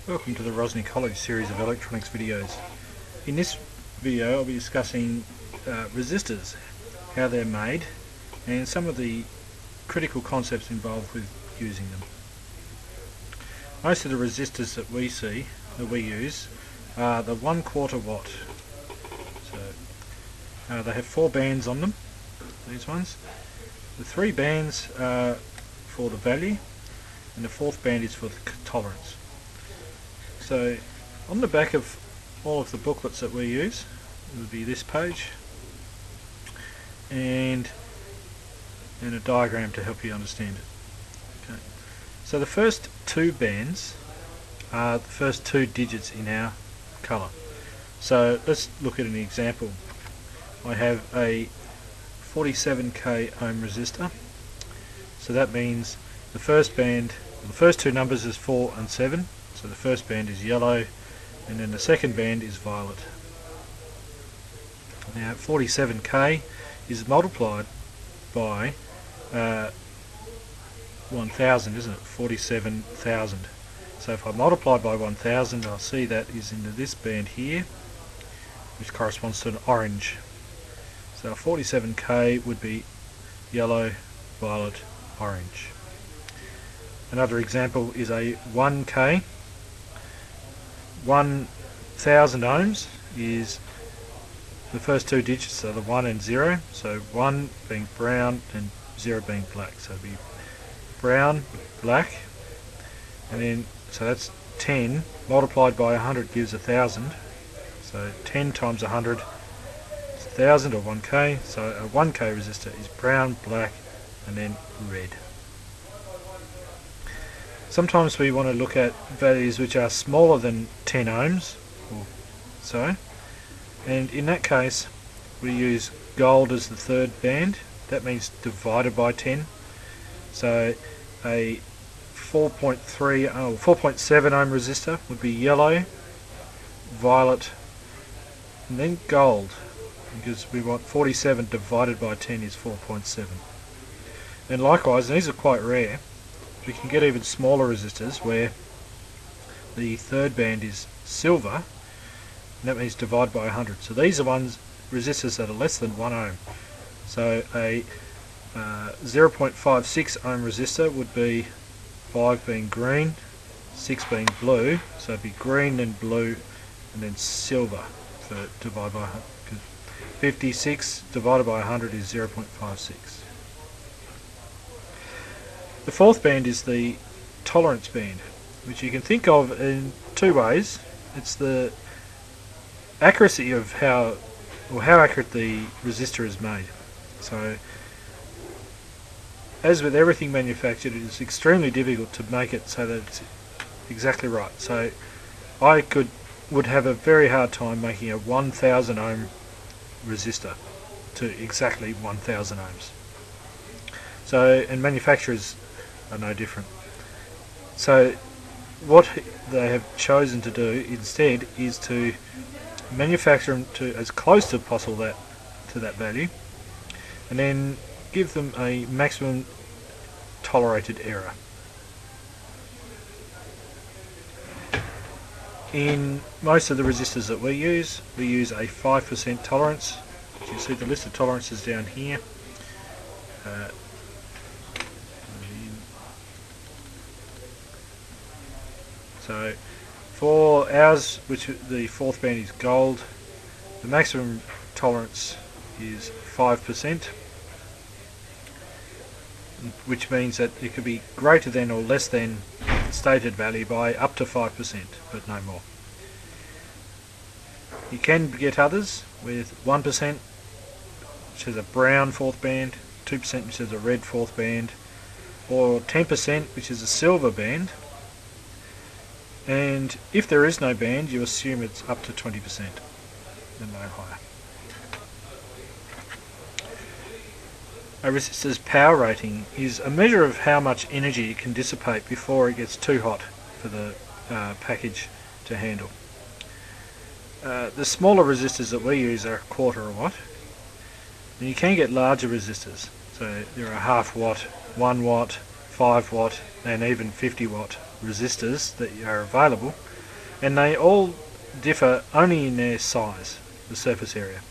Welcome to the Rosny College series of electronics videos. In this video I'll be discussing resistors, how they're made and some of the critical concepts involved with using them. Most of the resistors that we use are the 1/4 watt. So they have 4 bands on them, these ones. The 3 bands are for the value and the 4th band is for the tolerance. So on the back of all of the booklets that we use would be this page and a diagram to help you understand it. Okay. So the first 2 bands are the first 2 digits in our colour. So let's look at an example. I have a 47k ohm resistor, so that means the first 2 numbers is 4 and 7. So the first band is yellow and then the second band is violet. Now 47k is multiplied by 1000, isn't it? 47,000. So if I multiply by 1000, I'll see that is into this band here, which corresponds to an orange. So 47k would be yellow, violet, orange. Another example is a 1k. 1000 ohms is the first 2 digits, so the 1 and 0. So 1 being brown and 0 being black. So it'd be brown, black, and then so that's 10 multiplied by 100 gives 1000. So 10 times 100 is 1000 or 1k. So a 1k resistor is brown, black, and then red. Sometimes we want to look at values which are smaller than 10 ohms or so, and in that case we use gold as the 3rd band. That means divided by 10. So a 4.7 ohm resistor would be yellow, violet, and then gold, because we want 47 divided by 10 is 4.7. And likewise, and these are quite rare, we can get even smaller resistors where the 3rd band is silver, and that means divide by 100. So these are resistors that are less than 1 ohm. So a 0.56 ohm resistor would be 5 being green, 6 being blue, so it'd be green then blue and then silver for divide by 100. 56 divided by 100 is 0.56. The 4th band is the tolerance band, which you can think of in 2 ways. It's the accuracy of how accurate the resistor is made. So as with everything manufactured, it is extremely difficult to make it so that it's exactly right. So I would have a very hard time making a 1000 ohm resistor to exactly 1000 ohms. So, and manufacturers are no different. So what they have chosen to do instead is to manufacture them to as close to possible to that value, and then give them a maximum tolerated error. In most of the resistors that we use a 5% tolerance. You see the list of tolerances down here. So for ours, which the 4th band is gold, the maximum tolerance is 5%, which means that it could be greater than or less than stated value by up to 5%, but no more. You can get others with 1%, which has a brown 4th band, 2% which has a red 4th band, or 10% which is a silver band. And if there is no band, you assume it's up to 20% and no higher. A resistor's power rating is a measure of how much energy it can dissipate before it gets too hot for the package to handle. The smaller resistors that we use are 1/4 watt, and you can get larger resistors. So there are 1/2 watt, 1 watt, 5 watt and even 50 watt resistors that are available, and they all differ only in their size, the surface area.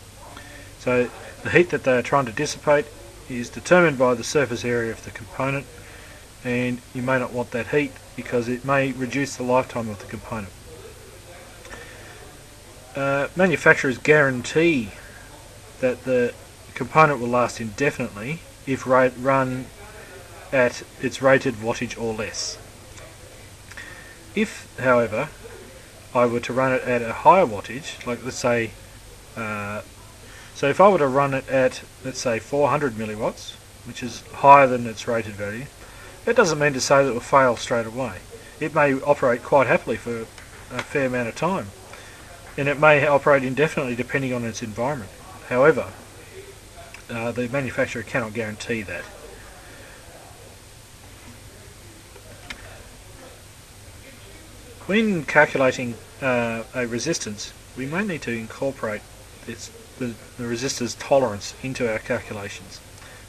So the heat that they are trying to dissipate is determined by the surface area of the component, and you may not want that heat because it may reduce the lifetime of the component. Manufacturers guarantee that the component will last indefinitely if run at its rated wattage or less. If, however, I were to run it at a higher wattage, like let's say, so if I were to run it at, let's say, 400 milliwatts, which is higher than its rated value, that doesn't mean to say that it will fail straight away. It may operate quite happily for a fair amount of time, and it may operate indefinitely depending on its environment. However, the manufacturer cannot guarantee that. When calculating a resistance, we may need to incorporate the resistor's tolerance into our calculations.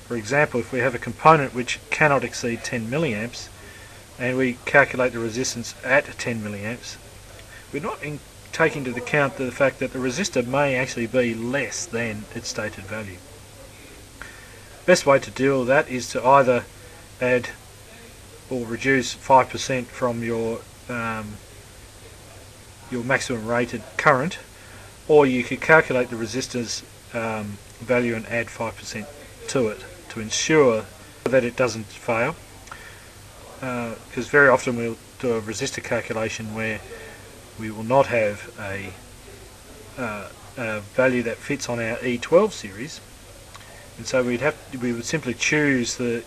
For example, if we have a component which cannot exceed 10 milliamps and we calculate the resistance at 10 milliamps, we're not taking into account the fact that the resistor may actually be less than its stated value. Best way to deal with that is to either add or reduce 5% from your maximum rated current, or you could calculate the resistor's value and add 5% to it to ensure that it doesn't fail, because very often we'll do a resistor calculation where we will not have a value that fits on our E12 series, and so we would simply choose a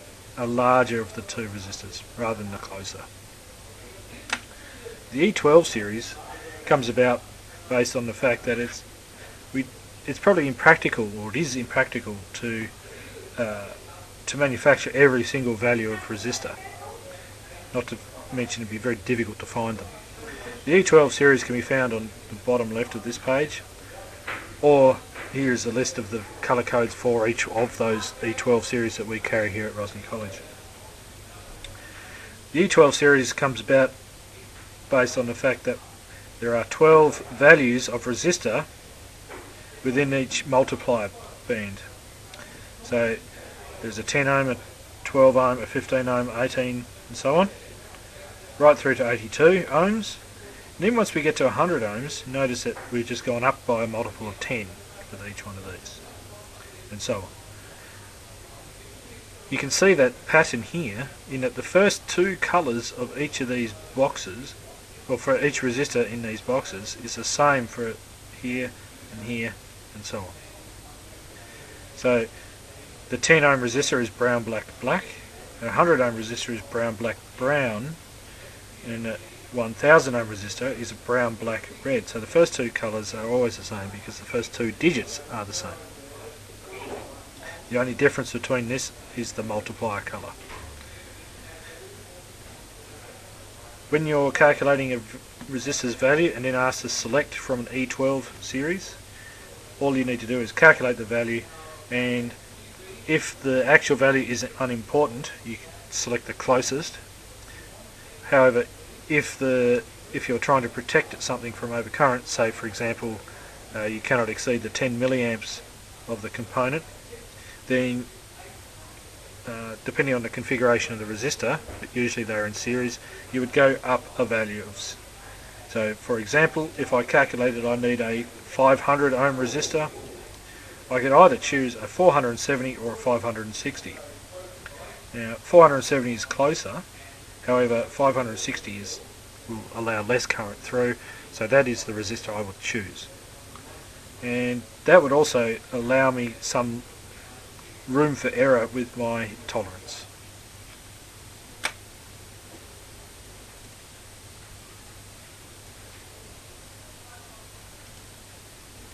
larger of the two resistors rather than the closer. The E12 series comes about based on the fact that it's probably impractical, or it is impractical to manufacture every single value of resistor. Not to mention it'd be very difficult to find them. The E12 series can be found on the bottom left of this page, or here is a list of the colour codes for each of those E12 series that we carry here at Rosny College. The E12 series comes about based on the fact that there are 12 values of resistor within each multiplier band. So there's a 10 ohm, a 12 ohm, a 15 ohm, 18 and so on, right through to 82 ohms. And then once we get to 100 ohms, notice that we've just gone up by a multiple of 10 with each one of these, and so on. You can see that pattern here in that the first two colours of each of these boxes, or for each resistor in these boxes, is the same for here and here and so on. So the 10 ohm resistor is brown, black, black, a 100 ohm resistor is brown, black, brown, and a 1000 ohm resistor is a brown, black, red. So the first two colours are always the same because the first two digits are the same. The only difference between this is the multiplier colour. When you're calculating a resistor's value and then asked to select from an E12 series, all you need to do is calculate the value, and if the actual value is unimportant, you can select the closest. However, if you're trying to protect something from overcurrent, say for example you cannot exceed the 10 milliamps of the component, then depending on the configuration of the resistor, but usually they're in series, you would go up a value of. So for example, if I calculated I need a 500 ohm resistor, I could either choose a 470 or a 560. Now 470 is closer, however 560 will allow less current through, so that is the resistor I would choose. And that would also allow me some room for error with my tolerance.